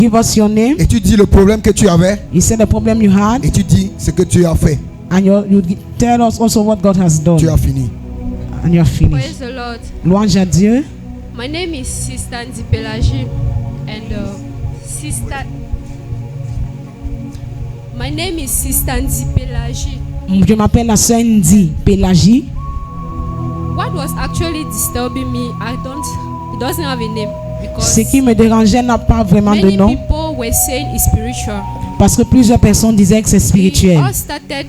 Give us your name. Et tu dis le problème que tu avais. You said the problem you had. Et tu dis ce que tu as fait. And you tell us also what God has done. Tu as fini. And you are finished. Praise the Lord. Louange à Dieu. My name is Sister Nzipelaji, and my name is Sister Nzipelaji. Je m'appelle la sœur Ndi Pélagie. What was actually disturbing me, it doesn't have a name because Ce qui me dérangeait n'a pas vraiment de many nom. people were saying it's spiritual. Parce que plusieurs personnes disaient que c'est It spirituel. all started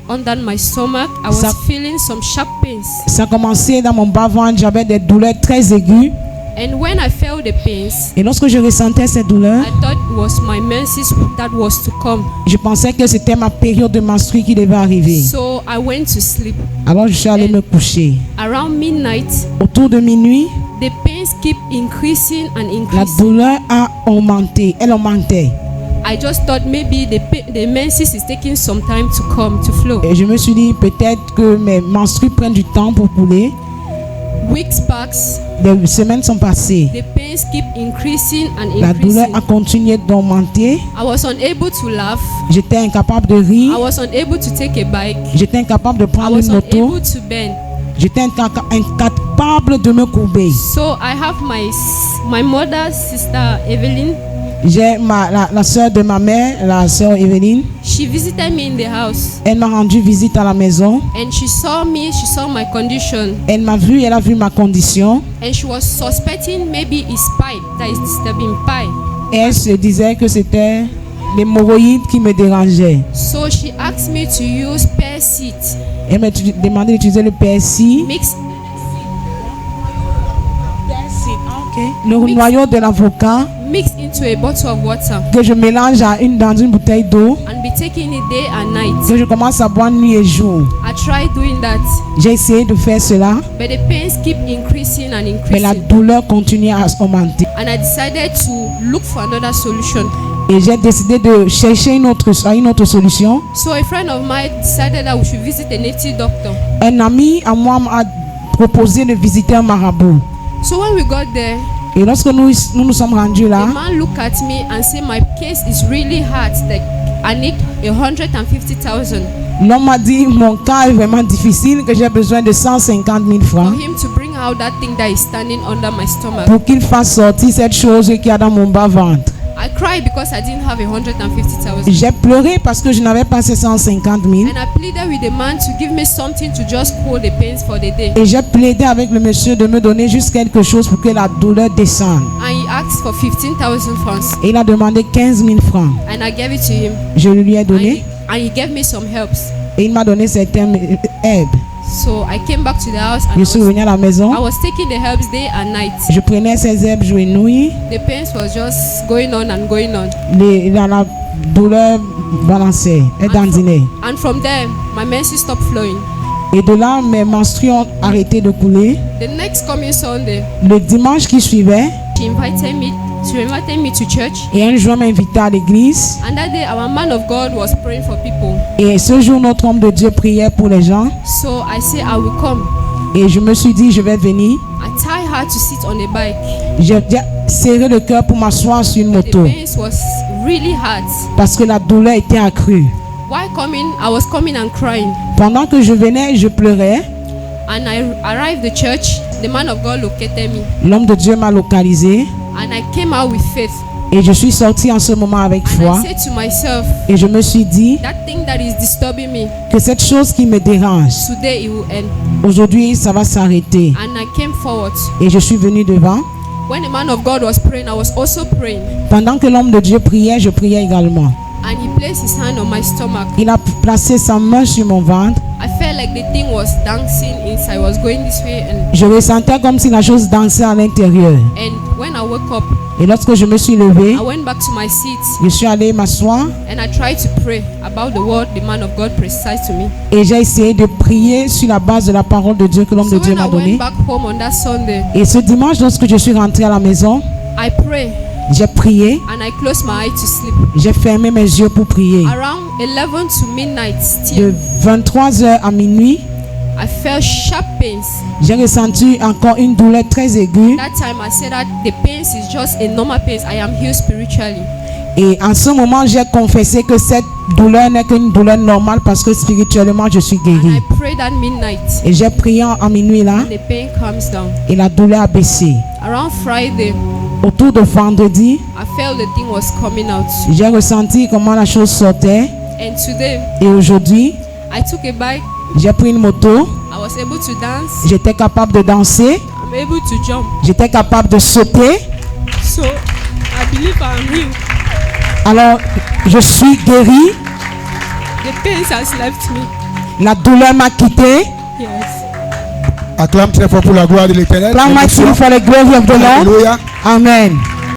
under my stomach. I was Ça- feeling some sharp pains, Ça a commencé dans mon bas-ventre, j'avais des douleurs très aiguës. and when I felt the pains, Et lorsque je ressentais ces douleurs, I thought it was my menses that was to come. je pensais que c'était ma période de menstrues qui devait arriver. So I went to sleep. Alors je suis allée me coucher. Around midnight, Autour de minuit, the pains keep increasing and la increasing. douleur a augmenté. Elle augmentait. I just thought maybe the menses is taking some time to come, to flow. Et je me suis dit peut-être que mes menstrues prennent du temps pour couler. Weeks passed, Des semaines sont passées. the pains keep increasing and La douleur increasing. a continué d'augmenter. I was unable to laugh. J'étais incapable de I rire. was unable to take a bike. J'étais incapable de I prendre was une moto. unable to bend. J'étais incapable de me courber. So I have my mother's sister Evelyn. J'ai la soeur de ma mère, la soeur Evelyne. She visited me in the house, Elle m'a rendu visite à la maison. and she saw me. She saw my condition, Elle m'a vu, elle a vu ma condition. and she was suspecting maybe it's pipe that is disturbing pipe. Et elle se disait que c'était l'hémorroïde qui me dérangeait. So she asked me to use pear seed Elle m'a demandé d'utiliser le persil. mixed Le noyau de l'avocat into a bottle of water que je mélange dans une bouteille d'eau. and be taking it day and night. Que je commence à boire nuit et jour. I tried doing that, J'ai essayé de faire cela. but the pains keep increasing and Mais la increasing. douleur continue à augmenter. And I decided to look for another solution. Et j'ai décidé de chercher une autre solution. So a friend of mine decided that we should visit a native doctor. Un ami à moi m'a proposé de visiter un marabout. So when we got there, Et lorsque nous sommes rendus the là, man looked at me and said, "My case is really hard. Like I need 150,000 l'homme m'a dit mon cas est vraiment difficile, que j'ai besoin de 150 000 for francs him to bring out that thing that is standing under my stomach." pour qu'il fasse sortir cette chose qu'il y a dans mon bas-ventre. I cried because I didn't have 150,000. J'ai pleuré parce que je n'avais pas ces 150 000. And I pleaded with the man to give me something to just cool the pains for the day. Et j'ai plaidé avec le monsieur de me donner juste quelque chose pour que la douleur descende. And he asked for 15,000 francs. Et il a demandé 15 000 francs. And I gave it to him. Je lui ai And donné he gave me some helps. et il m'a donné certaines aides. So I came back to the house and Je suis revenu à la maison. I was taking the herbs day and night. Je prenais ces herbes jour et nuit. The pains was just going on and going on. La douleur balançait, elle dandinait. And from there, my menses stopped flowing. Et de là, mes menstrues ont arrêté de couler. The next coming Sunday, Le dimanche qui suivait, she invited me to church. et un jour m'a invité à l'église. And that day, our man of God was praying for people. Et ce jour, notre homme de Dieu priait pour les gens. So I said, I will come. Et je me suis dit, je vais venir. I tied her to sit on a bike. J'ai serré le cœur pour m'asseoir sur une The moto. pains was really hard. Parce que la douleur était accrue. While coming, I was coming and crying. Pendant que je venais, je pleurais. And I arrived at the church. The man of God located me. L'homme de Dieu m'a localisé. And I came out with faith. Et je suis sortie en ce moment avec And foi. I said to myself, Et je me suis dit that thing that is disturbing me, que cette chose qui me dérange, today it will end. aujourd'hui, ça va s'arrêter. And I came forward. Et je suis venue devant. When the man of God was praying, I was also praying. Pendant que l'homme de Dieu priait, je priais également. And he placed his hand on my stomach. Il a placé sa main sur mon ventre. I felt like the thing was dancing inside. I was going this way Je ressentais comme si la chose dansait à l'intérieur. and when I woke up, Et lorsque je me suis levée, I went back to my seat je suis allée m'asseoir and I tried to pray about the word the man of God precised to me. et j'ai essayé de prier sur la base de la parole de Dieu que l'homme So de Dieu when I m'a donnée. went back home on that Sunday, Et ce dimanche, lorsque je suis rentrée à la maison, I prayed j'ai prié, and I closed my eyes to sleep. j'ai fermé mes yeux pour prier. Around 11 to midnight De still, 23h à minuit, I felt sharp pains. j'ai ressenti encore une douleur très aiguë. That time I said that the pains is just a normal pains. I am healed spiritually. Et en ce moment, j'ai confessé que cette douleur n'est qu'une douleur normale parce que spirituellement, je suis And guéri. I prayed at midnight. Et j'ai prié en minuit là And the pain comes down. et la douleur a baissé. Around Friday, Autour de vendredi, I felt the thing was coming out. j'ai ressenti comment la chose sortait. And today, Et aujourd'hui, I took a bike. j'ai pris une moto. I was able to dance. J'étais capable de danser. I'm able to jump. J'étais capable de sauter. So, I believe I'm healed. Alors, je suis guéri. The pain has left me. La douleur m'a quitté. Yes. Acclame très fort pour la gloire de l'Éternel. Climb my for the glory of the Lord. Alléluia. Amen.